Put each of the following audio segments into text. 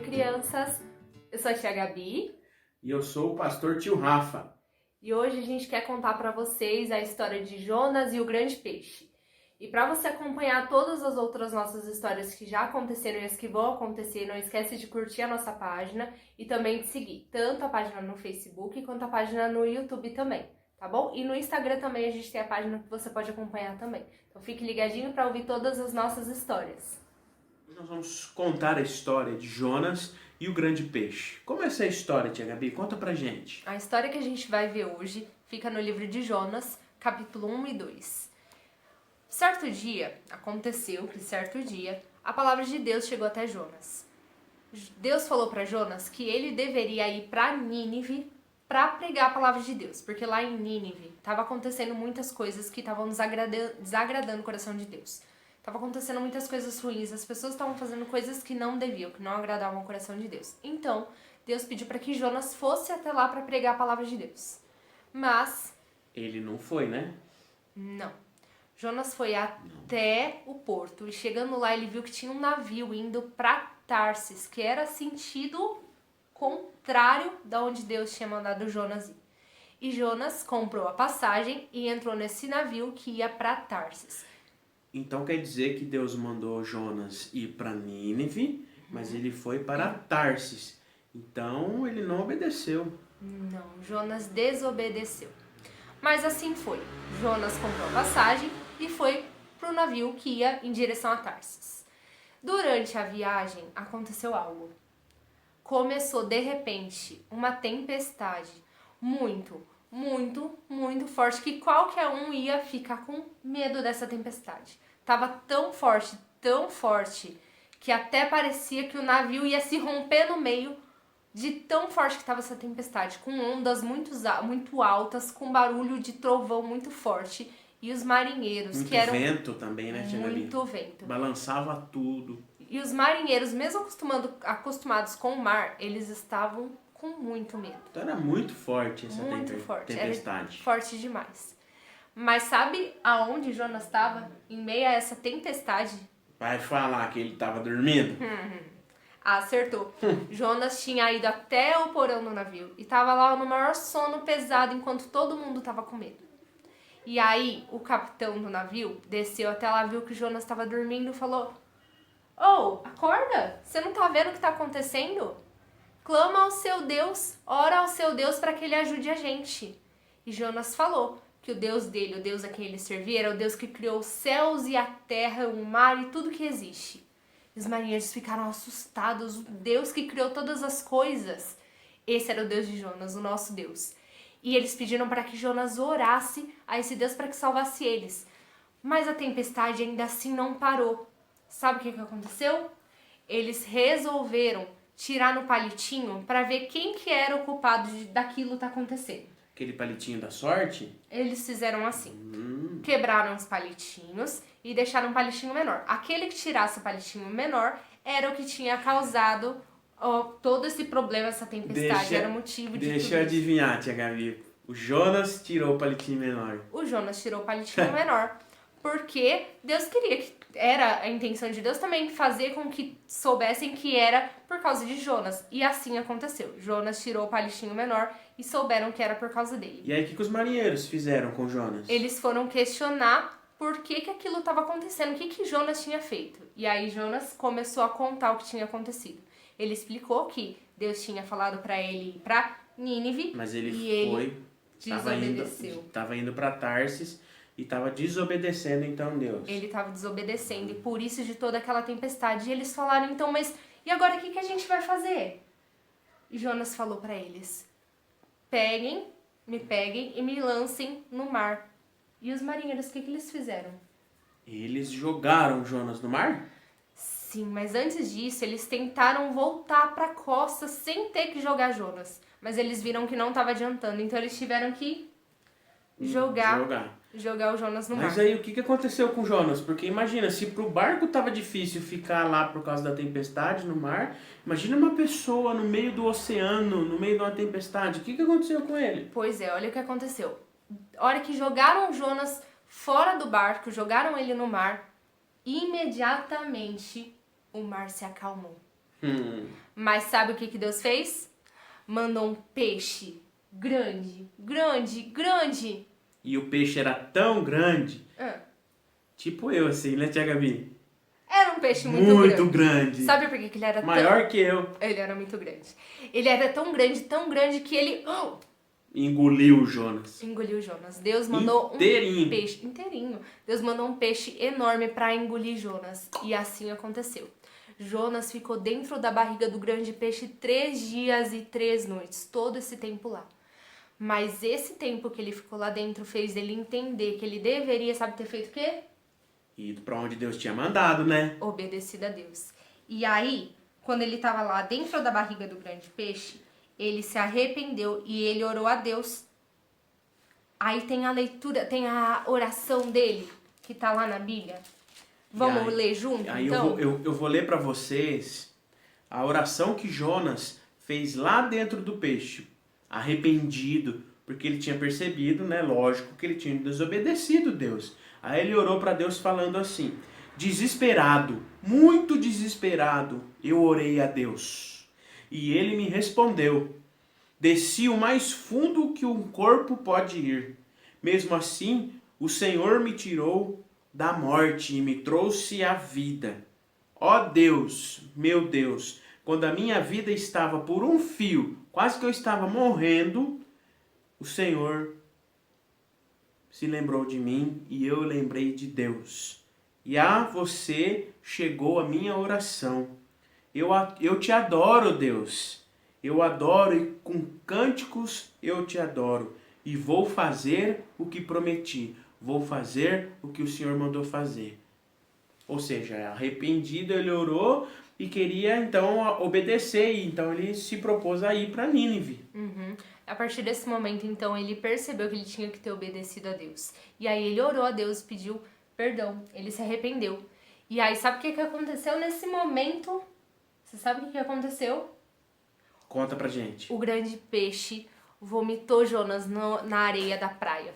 crianças! Eu sou a tia Gabi. E eu sou o pastor tio Rafa. E hoje a gente quer contar para vocês a história de Jonas e o grande peixe. E para você acompanhar todas as outras nossas histórias que já aconteceram e as que vão acontecer, não esquece de curtir a nossa página e também de seguir tanto a página no Facebook quanto a página no YouTube também, tá bom? E no Instagram também a gente tem a página que você pode acompanhar também. Então fique ligadinho para ouvir todas as nossas histórias. Nós vamos contar a história de Jonas e o grande peixe. Como é essa história, tia Gabi? Conta pra gente. A história que a gente vai ver hoje fica no livro de Jonas, capítulo 1 e 2. Certo dia, a palavra de Deus chegou até Jonas. Deus falou para Jonas que ele deveria ir para Nínive para pregar a palavra de Deus, porque lá em Nínive estava acontecendo muitas coisas que estavam desagradando o coração de Deus. Estava acontecendo muitas coisas ruins, as pessoas estavam fazendo coisas que não deviam, que não agradavam o coração de Deus. Então, Deus pediu para que Jonas fosse até lá para pregar a palavra de Deus. Mas ele não foi, né? Não. Jonas foi até o porto e chegando lá ele viu que tinha um navio indo para Tarsis, que era sentido contrário da onde Deus tinha mandado Jonas ir. E Jonas comprou a passagem e entrou nesse navio que ia para Tarsis. Então quer dizer que Deus mandou Jonas ir para Nínive, mas ele foi para Tarsis. Então ele não obedeceu. Não, Jonas desobedeceu. Mas assim foi. Jonas comprou a passagem e foi para o navio que ia em direção a Tarsis. Durante a viagem aconteceu algo. Começou de repente uma tempestade muito forte que qualquer um ia ficar com medo dessa tempestade. Tava tão forte, que até parecia que o navio ia se romper no meio de tão forte que estava essa tempestade, com ondas muito altas, com barulho de trovão muito forte, e os marinheiros, muito que eram... vento também, né, tia Gabi? Muito vento. Balançava tudo. E os marinheiros, mesmo acostumados com o mar, eles estavam com muito medo. Então era muito forte essa Era tempestade. forte demais. Mas sabe aonde Jonas estava em meio a essa tempestade? Vai falar que ele estava dormindo? Acertou. Jonas tinha ido até o porão do navio e estava lá no maior sono pesado enquanto todo mundo estava com medo. E aí o capitão do navio desceu até lá, viu que Jonas estava dormindo e falou: "Oh, acorda! Você não tá vendo o que está acontecendo? Clama ao seu Deus, ora ao seu Deus para que ele ajude a gente." E Jonas falou que o Deus dele, o Deus a quem ele servia, era o Deus que criou os céus e a terra, o mar e tudo que existe. Os marinheiros ficaram assustados. O Deus que criou todas as coisas, esse era o Deus de Jonas, o nosso Deus. E eles pediram para que Jonas orasse a esse Deus para que salvasse eles. Mas a tempestade ainda assim não parou. Sabe o que aconteceu? Eles resolveram tirar no palitinho para ver quem que era o culpado daquilo tá acontecendo. Aquele palitinho da sorte? Eles fizeram assim. Quebraram os palitinhos e deixaram um palitinho menor. Aquele que tirasse o palitinho menor era o que tinha causado todo esse problema, essa tempestade. Era o motivo de tudo. Deixa eu adivinhar, tia Gabi. O Jonas tirou o palitinho menor. O Jonas tirou o palitinho menor. Porque Deus queria que... Era a intenção de Deus também fazer com que soubessem que era por causa de Jonas. E assim aconteceu. Jonas tirou o palitinho menor e souberam que era por causa dele. E aí o que os marinheiros fizeram com Jonas? Eles foram questionar por que aquilo estava acontecendo, o que Jonas tinha feito. E aí Jonas começou a contar o que tinha acontecido. Ele explicou que Deus tinha falado para ele ir para Nínive. Mas ele desobedeceu. Estava indo para Tarsis e estava desobedecendo então Deus. Ele estava desobedecendo e por isso de toda aquela tempestade. E eles falaram então, mas e agora o que a gente vai fazer? E Jonas falou para eles: me peguem e me lancem no mar. E os marinheiros, o que eles fizeram? Eles jogaram Jonas no mar? Sim, mas antes disso, eles tentaram voltar para a costa sem ter que jogar Jonas. Mas eles viram que não estava adiantando, então eles tiveram que jogar o Jonas no mar. Mas aí o que aconteceu com Jonas? Porque imagina, se pro barco tava difícil ficar lá por causa da tempestade no mar, imagina uma pessoa no meio do oceano, no meio de uma tempestade. O que aconteceu com ele? Pois é, olha o que aconteceu. A hora que jogaram Jonas fora do barco, jogaram ele no mar, imediatamente o mar se acalmou. Mas sabe o que que Deus fez? Mandou um peixe grande, grande, grande. E o peixe era tão grande, Ah, tipo eu assim, né, tia Gabi? Era um peixe muito grande. grande. Sabe por que que ele era Maior que eu. Ele era muito grande. Ele era tão grande que ele Engoliu o Jonas. engoliu Jonas. Deus mandou Inteirinho. um peixe inteirinho. Deus mandou um peixe enorme para engolir Jonas. E assim aconteceu. Jonas ficou dentro da barriga do grande peixe 3 dias e 3 noites. Todo esse tempo lá. Mas esse tempo que ele ficou lá dentro fez ele entender que ele deveria, sabe, ter feito o quê? Ido pra onde Deus tinha mandado, né? Obedecido a Deus. E aí, quando ele estava lá dentro da barriga do grande peixe, ele se arrependeu e ele orou a Deus. Aí tem a leitura, tem a oração dele, que tá lá na Bíblia. Vamos ler junto, aí então? eu vou ler pra vocês a oração que Jonas fez lá dentro do peixe. Arrependido, porque ele tinha percebido, né? Lógico que ele tinha desobedecido Deus. Aí ele orou para Deus falando assim: desesperado, muito desesperado, eu orei a Deus. E ele me respondeu: desci o mais fundo que um corpo pode ir. Mesmo assim, o Senhor me tirou da morte e me trouxe à vida. Ó Deus, meu Deus, quando a minha vida estava por um fio, quase que eu estava morrendo, o Senhor se lembrou de mim e eu lembrei de Deus. E a você chegou a minha oração. Eu te adoro, Deus. Eu adoro e com cânticos eu te adoro. E vou fazer o que prometi. Vou fazer o que o Senhor mandou fazer. Ou seja, arrependido, ele orou e queria então obedecer. E então ele se propôs a ir para Nínive. A partir desse momento, então, ele percebeu que ele tinha que ter obedecido a Deus. E aí ele orou a Deus, pediu perdão, ele se arrependeu. E aí, sabe o que aconteceu nesse momento? Você sabe o que aconteceu? Conta pra gente. O grande peixe vomitou Jonas na areia da praia.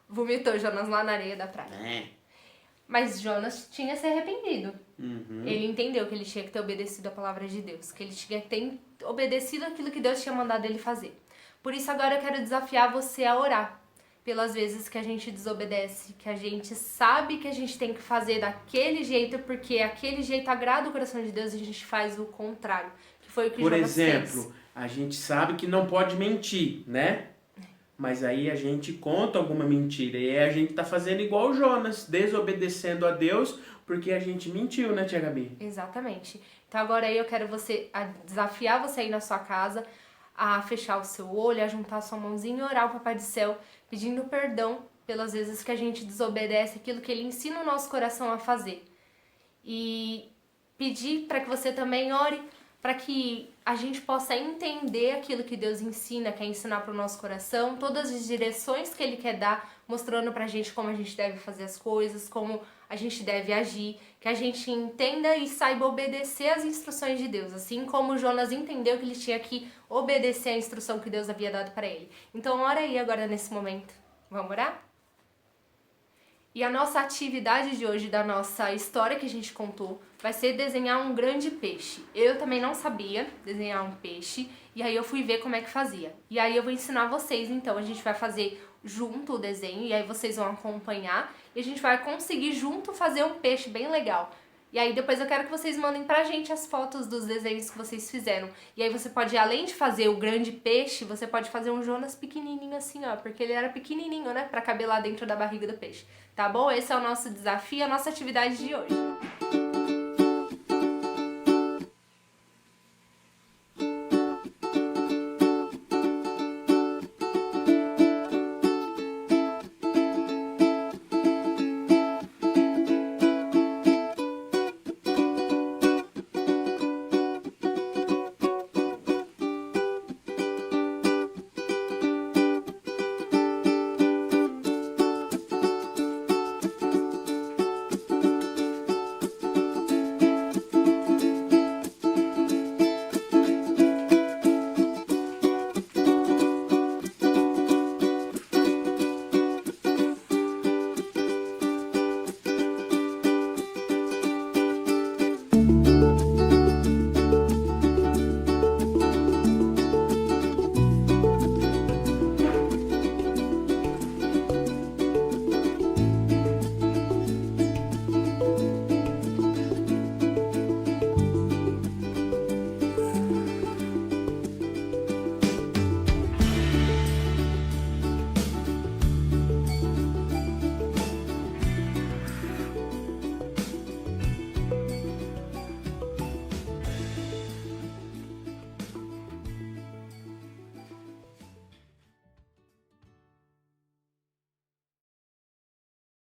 Vomitou Jonas lá na areia da praia. Mas Jonas tinha se arrependido. Ele entendeu que ele tinha que ter obedecido a palavra de Deus, que ele tinha que ter obedecido aquilo que Deus tinha mandado ele fazer. Por isso agora eu quero desafiar você a orar pelas vezes que a gente desobedece, que a gente sabe que a gente tem que fazer daquele jeito, porque aquele jeito agrada o coração de Deus e a gente faz o contrário, que foi o que Jonas fez. Por exemplo, a gente sabe que não pode mentir, né? Mas aí a gente conta alguma mentira e aí a gente tá fazendo igual o Jonas, desobedecendo a Deus porque a gente mentiu, né, tia Gabi? Exatamente. Então agora aí eu quero desafiar você aí na sua casa a fechar o seu olho, a juntar a sua mãozinha e orar ao Papai do Céu, pedindo perdão pelas vezes que a gente desobedece aquilo que Ele ensina o nosso coração a fazer. E pedir para que você também ore para que a gente possa entender aquilo que Deus ensina, quer ensinar para o nosso coração, todas as direções que Ele quer dar, mostrando pra gente como a gente deve fazer as coisas, como a gente deve agir, que a gente entenda e saiba obedecer às instruções de Deus, assim como Jonas entendeu que ele tinha que obedecer à instrução que Deus havia dado para ele. Então ora aí agora nesse momento. Vamos orar? E a nossa atividade de hoje, da nossa história que a gente contou, vai ser desenhar um grande peixe. Eu também não sabia desenhar um peixe, e aí eu fui ver como é que fazia. E aí eu vou ensinar vocês, então a gente vai fazer junto o desenho, e aí vocês vão acompanhar, e a gente vai conseguir junto fazer um peixe bem legal. E aí depois eu quero que vocês mandem pra gente as fotos dos desenhos que vocês fizeram. E aí você pode, além de fazer o grande peixe, você pode fazer um Jonas pequenininho assim, ó. Porque ele era pequenininho, né? Pra caber lá dentro da barriga do peixe. Tá bom? Esse é o nosso desafio, a nossa atividade de hoje.